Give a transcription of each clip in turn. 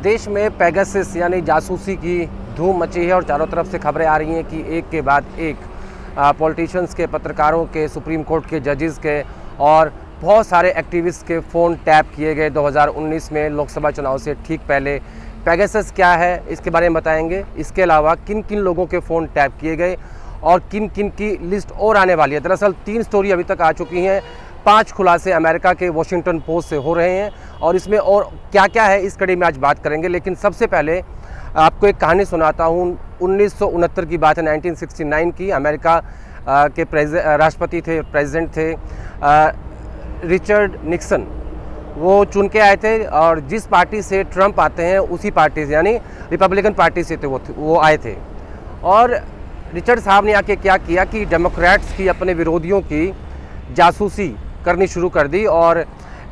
देश में पेगासस यानी जासूसी की धूम मची है और चारों तरफ से खबरें आ रही हैं कि एक के बाद एक पॉलिटिशियंस के, पत्रकारों के, सुप्रीम कोर्ट के जजेस के और बहुत सारे एक्टिविस्ट के फ़ोन टैप किए गए 2019 में लोकसभा चुनाव से ठीक पहले। पेगासस क्या है इसके बारे में बताएंगे। इसके अलावा किन किन लोगों के फ़ोन टैप किए गए और किन किन की लिस्ट और आने वाली है। दरअसल 3 स्टोरी अभी तक आ चुकी हैं, 5 खुलासे अमेरिका के वॉशिंगटन पोस्ट से हो रहे हैं और इसमें और क्या क्या है इस कड़ी में आज बात करेंगे। लेकिन सबसे पहले आपको एक कहानी सुनाता हूँ। 1969 की बात है, 1969 की। अमेरिका के राष्ट्रपति थे, प्रेसिडेंट थे रिचर्ड निक्सन। वो चुन के आए थे और जिस पार्टी से ट्रंप आते हैं उसी पार्टी से यानी रिपब्लिकन पार्टी से थे वो आए थे। और रिचर्ड साहब ने आके क्या किया कि डेमोक्रेट्स की, अपने विरोधियों की जासूसी करनी शुरू कर दी और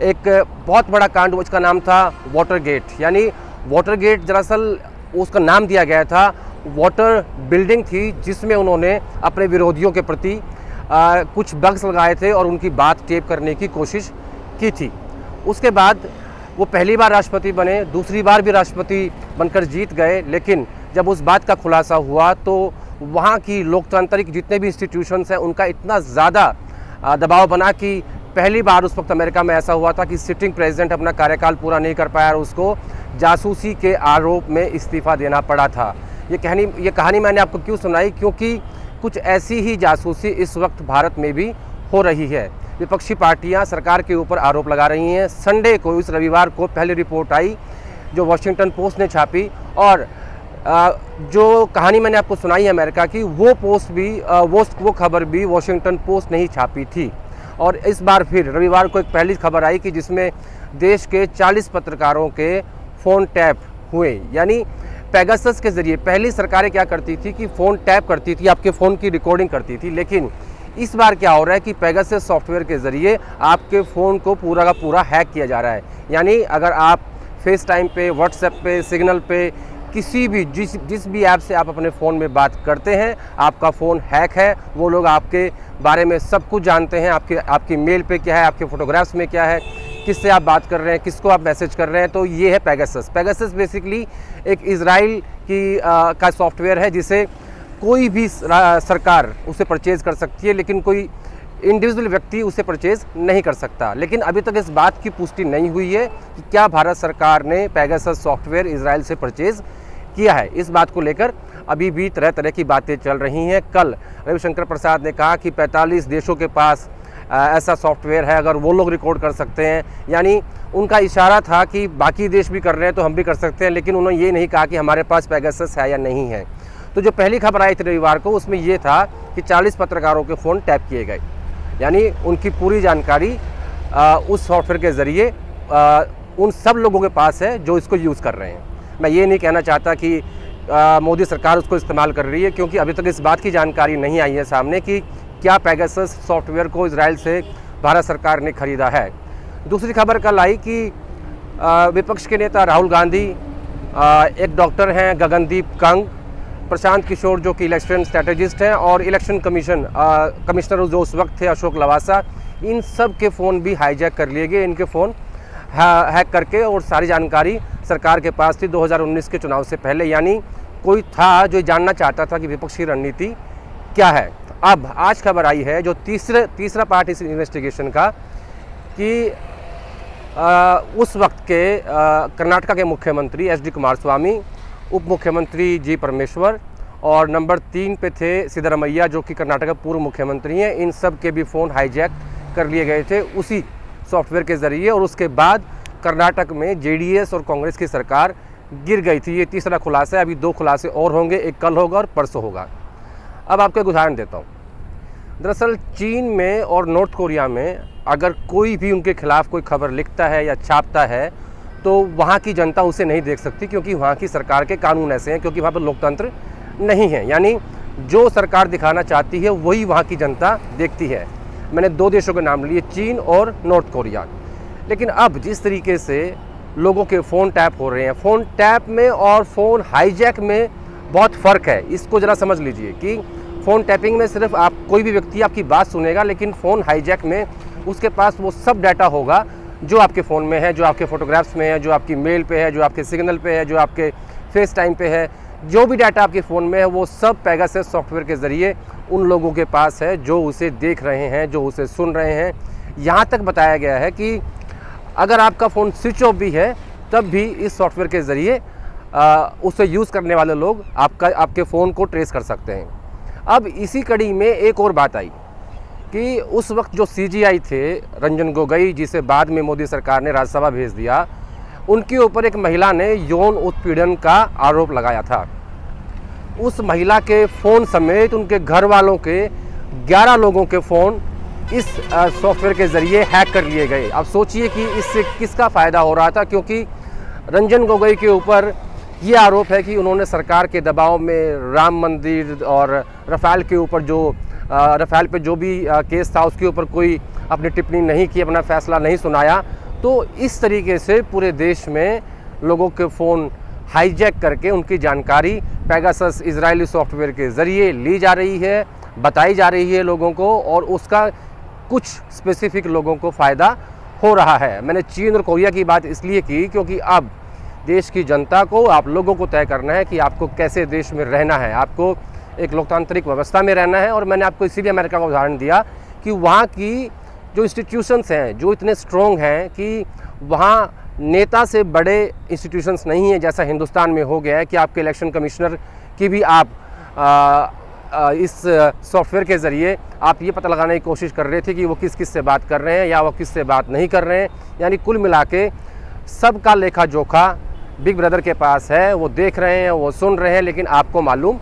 एक बहुत बड़ा कांड, उसका नाम था वाटरगेट। यानी वाटरगेट दरअसल उसका नाम दिया गया था, वाटर बिल्डिंग थी जिसमें उन्होंने अपने विरोधियों के प्रति कुछ बग्स लगाए थे और उनकी बात टेप करने की कोशिश की थी। उसके बाद वो पहली बार राष्ट्रपति बने, दूसरी बार भी राष्ट्रपति बनकर जीत गए। लेकिन जब उस बात का खुलासा हुआ तो वहाँ की लोकतांत्रिक जितने भी इंस्टीट्यूशंस हैं उनका इतना ज़्यादा दबाव बना कि पहली बार उस वक्त अमेरिका में ऐसा हुआ था कि सिटिंग प्रेसिडेंट अपना कार्यकाल पूरा नहीं कर पाया और उसको जासूसी के आरोप में इस्तीफ़ा देना पड़ा था। ये कहानी मैंने आपको क्यों सुनाई, क्योंकि कुछ ऐसी ही जासूसी इस वक्त भारत में भी हो रही है। विपक्षी पार्टियां सरकार के ऊपर आरोप लगा रही हैं। संडे को, इस रविवार को पहली रिपोर्ट आई जो वॉशिंगटन पोस्ट ने छापी और जो कहानी मैंने आपको सुनाई अमेरिका की, वो पोस्ट भी वो खबर भी वॉशिंगटन पोस्ट ने ही छापी थी। और इस बार फिर रविवार को एक पहली खबर आई कि जिसमें देश के 40 पत्रकारों के फ़ोन टैप हुए। यानी पेगासस के ज़रिए पहली सरकारें क्या करती थी कि फ़ोन टैप करती थी, आपके फ़ोन की रिकॉर्डिंग करती थी। लेकिन इस बार क्या हो रहा है कि पेगासस सॉफ्टवेयर के ज़रिए आपके फ़ोन को पूरा का पूरा हैक किया जा रहा है। यानी अगर आप फेस टाइम पे, व्हाट्सएप पे, सिग्नल पे, किसी भी जिस भी ऐप से आप अपने फ़ोन में बात करते हैं, आपका फ़ोन हैक है। वो लोग आपके बारे में सब कुछ जानते हैं, आपकी मेल पे क्या है, आपके फ़ोटोग्राफ्स में क्या है, किससे आप बात कर रहे हैं, किसको आप मैसेज कर रहे हैं। तो ये है पेगासस। पेगासस बेसिकली एक इजराइल का सॉफ्टवेयर है जिसे कोई भी सरकार उसे परचेज़ कर सकती है, लेकिन कोई इंडिविजुअल व्यक्ति उसे परचेज़ नहीं कर सकता। लेकिन अभी तक इस बात की पुष्टि नहीं हुई है कि क्या भारत सरकार ने पेगासस सॉफ्टवेयर इजराइल से परचेज़ किया है। इस बात को लेकर अभी भी तरह तरह की बातें चल रही हैं। कल रविशंकर प्रसाद ने कहा कि 45 देशों के पास ऐसा सॉफ्टवेयर है, अगर वो लोग रिकॉर्ड कर सकते हैं, यानी उनका इशारा था कि बाकी देश भी कर रहे हैं तो हम भी कर सकते हैं। लेकिन उन्होंने ये नहीं कहा कि हमारे पास पेगासस है या नहीं है। तो जो पहली खबर आई थी रविवार को, उसमें ये था कि 40 पत्रकारों के फ़ोन टैप किए गए। यानी उनकी पूरी जानकारी उस सॉफ्टवेयर के ज़रिए उन सब लोगों के पास है जो इसको यूज़ कर रहे हैं। मैं ये नहीं कहना चाहता कि मोदी सरकार उसको इस्तेमाल कर रही है, क्योंकि अभी तक इस बात की जानकारी नहीं आई है सामने कि क्या पेगासस सॉफ्टवेयर को इजराइल से भारत सरकार ने खरीदा है। दूसरी खबर कल आई कि विपक्ष के नेता राहुल गांधी, एक डॉक्टर हैं गगनदीप कंग, प्रशांत किशोर जो कि इलेक्शन स्ट्रेटेजिस्ट हैं और इलेक्शन कमिश्नर जो उस वक्त थे अशोक लवासा, इन सब के फ़ोन भी हाईजैक कर लिए गए। इनके फ़ोन हैक करके और सारी जानकारी सरकार के पास थी 2019 के चुनाव से पहले। यानी कोई था जो जानना चाहता था कि विपक्ष की रणनीति क्या है। अब आज खबर आई है जो तीसरा पार्ट इस इन्वेस्टिगेशन का कि उस वक्त के कर्नाटका के मुख्यमंत्री एच डी कुमारस्वामी, उप मुख्यमंत्री जी परमेश्वर और नंबर 3 पे थे सिद्धरमैया जो कि कर्नाटक के पूर्व मुख्यमंत्री हैं। इन सब के भी फ़ोन हाईजैक कर लिए गए थे उसी सॉफ्टवेयर के ज़रिए और उसके बाद कर्नाटक में जेडीएस और कांग्रेस की सरकार गिर गई थी। ये तीसरा खुलासा है। अभी 2 खुलासे और होंगे, एक कल होगा और परसों होगा। अब आपको एक उदाहरण देता हूँ। दरअसल चीन में और नॉर्थ कोरिया में अगर कोई भी उनके खिलाफ़ कोई खबर लिखता है या छापता है तो वहाँ की जनता उसे नहीं देख सकती, क्योंकि वहाँ की सरकार के कानून ऐसे हैं, क्योंकि वहाँ पर लोकतंत्र नहीं है। यानी जो सरकार दिखाना चाहती है वही वहाँ की जनता देखती है। मैंने 2 देशों के नाम लिए, चीन और नॉर्थ कोरिया। लेकिन अब जिस तरीके से लोगों के फ़ोन टैप हो रहे हैं, फ़ोन टैप में और फ़ोन हाईजैक में बहुत फ़र्क है। इसको ज़रा समझ लीजिए कि फ़ोन टैपिंग में सिर्फ कोई भी व्यक्ति आपकी बात सुनेगा, लेकिन फ़ोन हाईजैक में उसके पास वो सब डाटा होगा जो आपके फ़ोन में है, जो आपके फ़ोटोग्राफ्स में है, जो आपकी मेल पे है, जो आपके सिग्नल पे है, जो आपके फेस टाइम पे है, जो भी डाटा आपके फ़ोन में है, वो सब पेगासस सॉफ्टवेयर के ज़रिए उन लोगों के पास है जो उसे देख रहे हैं, जो उसे सुन रहे हैं। यहाँ तक बताया गया है कि अगर आपका फ़ोन स्विच ऑफ भी है तब भी इस सॉफ्टवेयर के ज़रिए उसे यूज़ करने वाले लोग आपके फ़ोन को ट्रेस कर सकते हैं। अब इसी कड़ी में एक और बात आई कि उस वक्त जो CGI थे रंजन गोगोई, जिसे बाद में मोदी सरकार ने राज्यसभा भेज दिया, उनके ऊपर एक महिला ने यौन उत्पीड़न का आरोप लगाया था। उस महिला के फ़ोन समेत उनके घर वालों के 11 लोगों के फ़ोन इस सॉफ्टवेयर के ज़रिए हैक कर लिए गए। अब सोचिए कि इससे किसका फ़ायदा हो रहा था, क्योंकि रंजन गोगोई के ऊपर ये आरोप है कि उन्होंने सरकार के दबाव में राम मंदिर और राफेल के ऊपर राफेल पे जो भी केस था उसके ऊपर कोई अपनी टिप्पणी नहीं की, अपना फैसला नहीं सुनाया। तो इस तरीके से पूरे देश में लोगों के फ़ोन हाईजैक करके उनकी जानकारी पेगासस इजरायली सॉफ्टवेयर के ज़रिए ली जा रही है, बताई जा रही है लोगों को, और उसका कुछ स्पेसिफिक लोगों को फ़ायदा हो रहा है। मैंने चीन और कोरिया की बात इसलिए की क्योंकि अब देश की जनता को, आप लोगों को तय करना है कि आपको कैसे देश में रहना है, आपको एक लोकतांत्रिक व्यवस्था में रहना है। और मैंने आपको इसीलिए अमेरिका का उदाहरण दिया कि वहाँ की जो इंस्टीट्यूशंस हैं जो इतने स्ट्रॉन्ग हैं कि वहाँ नेता से बड़े इंस्टीट्यूशंस नहीं हैं, जैसा हिंदुस्तान में हो गया है कि आपके इलेक्शन कमिश्नर की भी आप इस सॉफ्टवेयर के ज़रिए आप ये पता लगाने की कोशिश कर रहे थे कि वो किस किस से बात कर रहे हैं या वो किस से बात नहीं कर रहे हैं। यानी कुल मिला के सबका लेखा जोखा बिग ब्रदर के पास है, वो देख रहे हैं, वो सुन रहे हैं, लेकिन आपको मालूम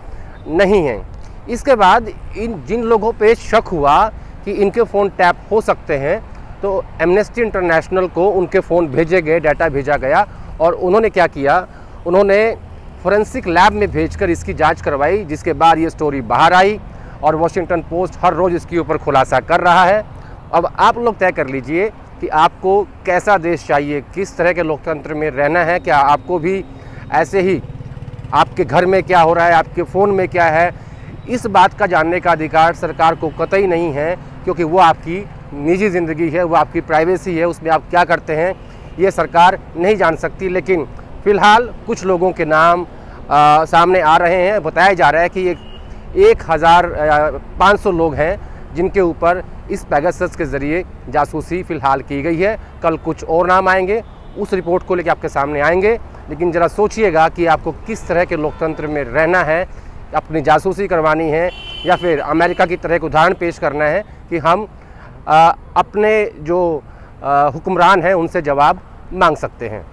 नहीं है। इसके बाद जिन लोगों पे शक हुआ कि इनके फ़ोन टैप हो सकते हैं, तो एमनेस्टी इंटरनेशनल को उनके फ़ोन भेजे गए, डाटा भेजा गया, और उन्होंने क्या किया, उन्होंने फोरेंसिक लैब में भेजकर इसकी जांच करवाई, जिसके बाद ये स्टोरी बाहर आई और वॉशिंगटन पोस्ट हर रोज़ इसके ऊपर खुलासा कर रहा है। अब आप लोग तय कर लीजिए कि आपको कैसा देश चाहिए, किस तरह के लोकतंत्र में रहना है। क्या आपको भी ऐसे ही आपके घर में क्या हो रहा है, आपके फ़ोन में क्या है, इस बात का जानने का अधिकार सरकार को कतई नहीं है, क्योंकि वो आपकी निजी ज़िंदगी है, वो आपकी प्राइवेसी है, उसमें आप क्या करते हैं ये सरकार नहीं जान सकती। लेकिन फ़िलहाल कुछ लोगों के नाम सामने आ रहे हैं। बताया जा रहा है कि 1500 लोग हैं जिनके ऊपर इस पेगासस के ज़रिए जासूसी फ़िलहाल की गई है। कल कुछ और नाम आएंगे, उस रिपोर्ट को लेकर आपके सामने आएंगे। लेकिन ज़रा सोचिएगा कि आपको किस तरह के लोकतंत्र में रहना है, अपनी जासूसी करवानी है या फिर अमेरिका की तरह एक उदाहरण पेश करना है कि हम अपने जो हुक्मरान हैं उनसे जवाब मांग सकते हैं।